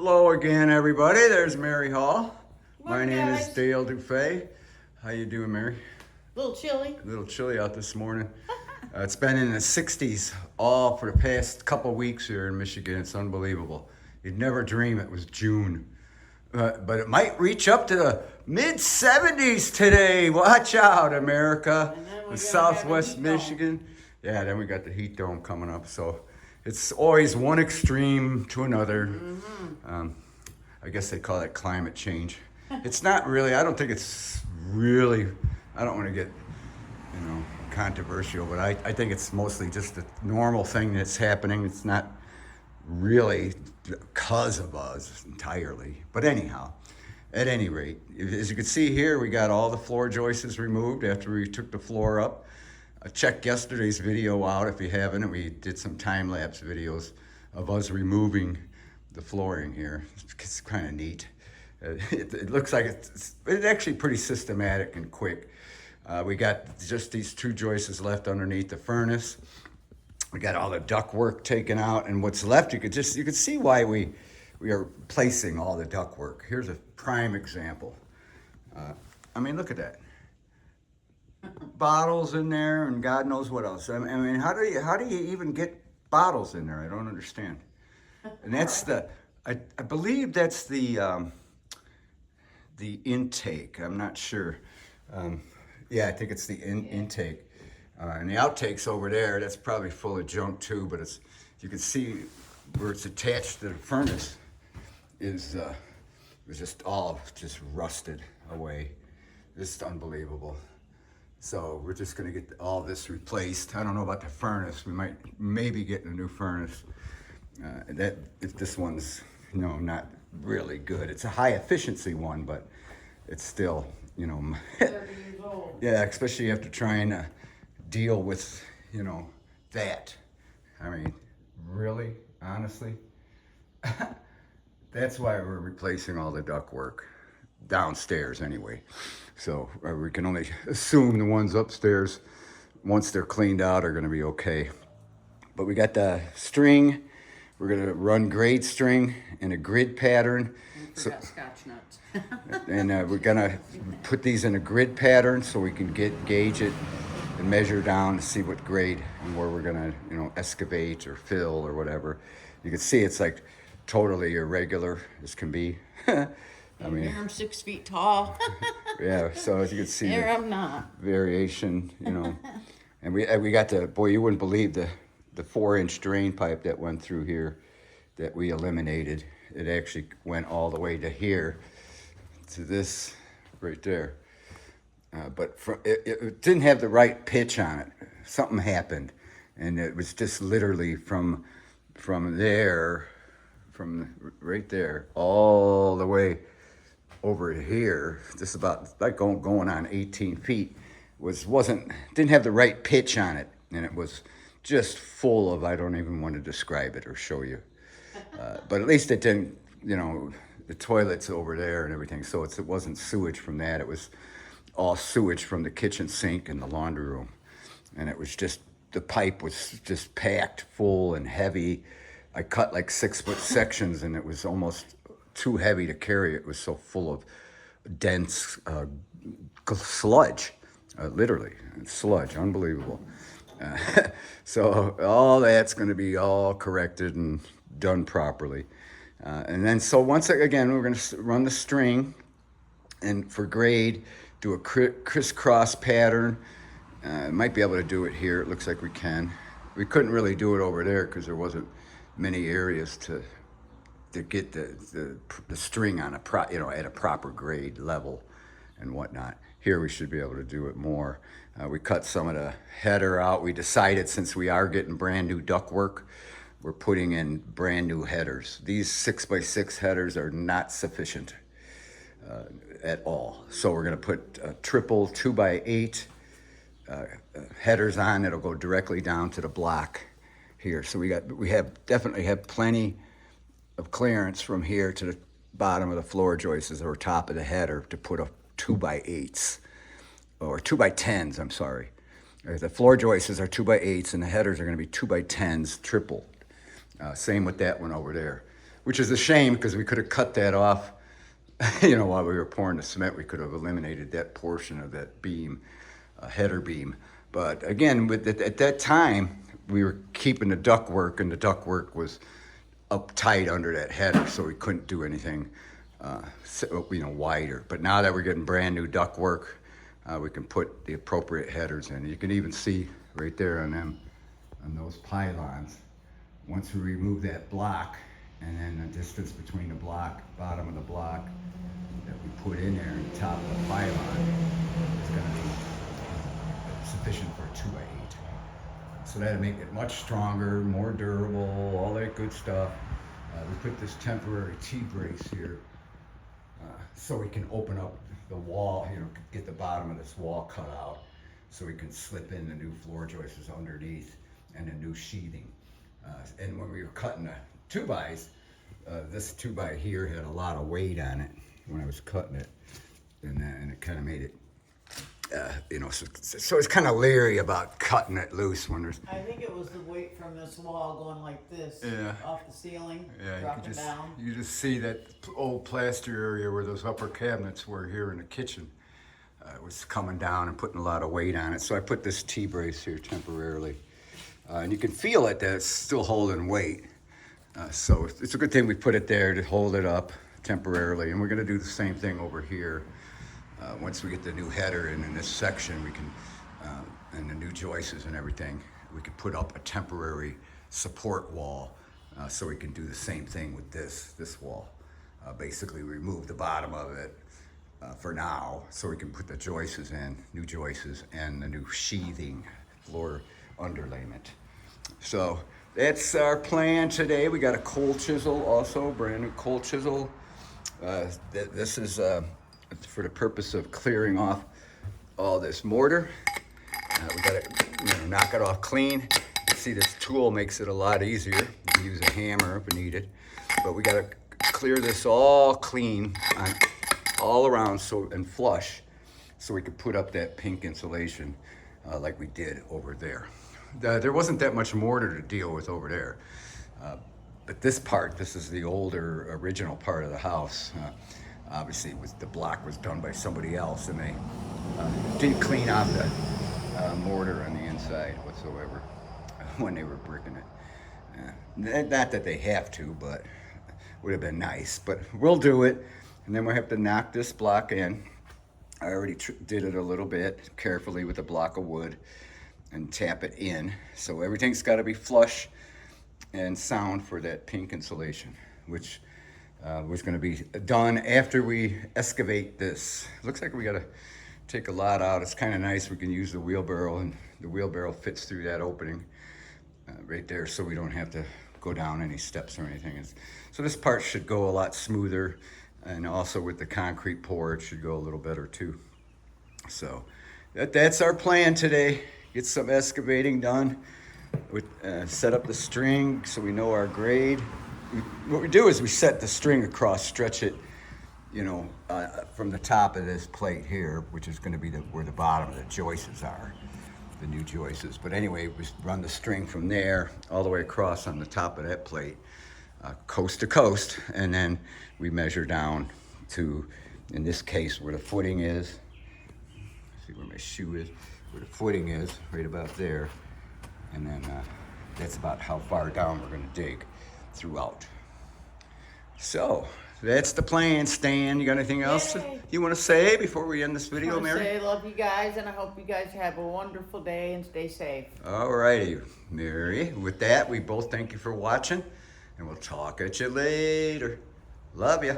Hello again, everybody. There's Mary Hall. My Morning, name is guys. Dale DuFay. How you doing, Mary? A little chilly. A little chilly out this morning. It's been in the 60s all for the past couple weeks here in Michigan. It's unbelievable. You'd never dream it was June. But it might reach up to the mid 70s today. Watch out, America. And then we're The gonna Southwest have a heat dome. Michigan. Yeah, then we got the heat dome coming up. So it's always one extreme to another. I guess they call that climate change. It's not really, I don't think it's really, I don't want to get, controversial, but I think it's mostly just a normal thing that's happening. It's not really because of us entirely. But anyhow, at any rate, as you can see here, we got all the floor joists removed after we took the floor up. Check yesterday's video out if you haven't. We did some time-lapse videos of us removing the flooring here. It's kind of neat. It looks like it's actually pretty systematic and quick. We got just these two joists left underneath the furnace. We got all the duct work taken out, and what's left, you could see why we are placing all the duct work. Here's a prime example. Look at that. Bottles in there, and God knows what else. I mean, how do you even get bottles in there? I don't understand. And that's I believe that's the intake. I'm not sure. Yeah, I think it's the intake. And the outtakes over there, that's probably full of junk too, but you can see where it's attached to the furnace is just all rusted away. Just unbelievable. So we're just gonna get all this replaced. I don't know about the furnace. We might maybe get a new furnace. If this one's not really good. It's a high efficiency one, but it's still 30 years old. yeah, especially after trying to deal with that. I mean, really, honestly, that's why we're replacing all the ductwork downstairs anyway. So we can only assume the ones upstairs, once they're cleaned out, are going to be okay. But we got the string. We're going to run grade string in a grid pattern. Forgot scotch nuts. And we're going to put these in a grid pattern so we can gauge it and measure down to see what grade and where we're going to, excavate or fill or whatever. You can see it's like totally irregular as can be. I mean, Here I'm 6 feet tall. yeah, so as you can see, Here the I'm not. variation, and we got boy, you wouldn't believe the 4-inch drain pipe that went through here that we eliminated. It actually went all the way to here, to this right there. But it didn't have the right pitch on it. Something happened, and it was just literally from there, from right there, all the way over here, just about like going on 18 feet, didn't have the right pitch on it, and it was just full of, I don't even want to describe it or show you. But at least it didn't, the toilet's over there and everything, so it wasn't sewage from that. It was all sewage from the kitchen sink and the laundry room. And it was just, the pipe was just packed full and heavy. I cut like 6-foot sections, and it was almost too heavy to carry. It was so full of dense sludge, literally, sludge, unbelievable. So all that's going to be all corrected and done properly. And then, so once again, we're going to run the string, and for grade, do a crisscross pattern. Might be able to do it here. It looks like we can. We couldn't really do it over there because there wasn't many areas to get the string on at a proper grade level and whatnot. Here we should be able to do it more. We cut some of the header out. We decided, since we are getting brand new ductwork, we're putting in brand new headers. These 6x6 headers are not sufficient at all. So we're gonna put triple 2x8 headers on. It'll go directly down to the block here. So we definitely have plenty of clearance from here to the bottom of the floor joists or top of the header to put a 2x8s or 2x10s. I'm sorry. The floor joists are 2x8s, and the headers are going to be 2x10s, triple. Same with that one over there. which is a shame because we could have cut that off. You know, while we were pouring the cement, we could have eliminated that portion of that beam, header beam. But again, at that time, we were keeping the ductwork, and the ductwork was up tight under that header, so we couldn't do anything, wider. But now that we're getting brand new ductwork, we can put the appropriate headers in. You can even see right there on those pylons. Once we remove that block, and then the distance between the block, bottom of the block that we put in there and the top of the pylon is going to be sufficient for a 2x8. So that'll make it much stronger, more durable, all that good stuff. We put this temporary T-brace here so we can open up the wall, get the bottom of this wall cut out so we can slip in the new floor joists underneath and a new sheathing. And when we were cutting the 2x, this 2x here had a lot of weight on it when I was cutting it, and it kind of made it, so it's kind of leery about cutting it loose when there's. I think it was the weight from this wall going like this off the ceiling, dropping down. You just see that old plaster area where those upper cabinets were here in the kitchen. It was coming down and putting a lot of weight on it. So I put this T-brace here temporarily. And you can feel it that it's still holding weight. So it's a good thing we put it there to hold it up temporarily. And we're gonna do the same thing over here. Once we get the new header in this section, we can, and the new joists and everything, we can put up a temporary support wall. So we can do the same thing with this wall. Basically remove the bottom of it for now, so we can put the joists in, new joists, and the new sheathing floor underlayment. So that's our plan today. We got a cold chisel also, brand new cold chisel. This is for the purpose of clearing off all this mortar. We got to knock it off clean. You see, this tool makes it a lot easier. You can use a hammer if needed, but we got to clear this all clean all around and flush, so we could put up that pink insulation like we did over there. There wasn't that much mortar to deal with over there, but this is the older original part of the house. Obviously, the block was done by somebody else, and they didn't clean off the mortar on the inside whatsoever when they were bricking it. Not that they have to, but would have been nice. But we'll do it, and then we'll have to knock this block in. I already did it a little bit carefully with a block of wood and tap it in. So everything's got to be flush and sound for that pink insulation, which was going to be done after we excavate this. Looks like we got to take a lot out. It's kind of nice. We can use the wheelbarrow, and the wheelbarrow fits through that opening right there, so we don't have to go down any steps or anything. So this part should go a lot smoother, and also with the concrete pour, it should go a little better too. So that's our plan today. Get some excavating done. Set up the string so we know our grade. What we do is we set the string across, stretch it, from the top of this plate here, which is going to be where the bottom of the joists are, the new joists. But anyway, we run the string from there all the way across on the top of that plate, coast to coast, and then we measure down to, in this case, where the footing is. See where my shoe is, where the footing is, right about there, and then that's about how far down we're going to dig throughout. So that's the plan. Stan, you got anything else you want to say before we end this video, Mary? I love you guys, and I hope you guys have a wonderful day and stay safe. All righty, Mary. With that, we both thank you for watching, and we'll talk at you later. Love you.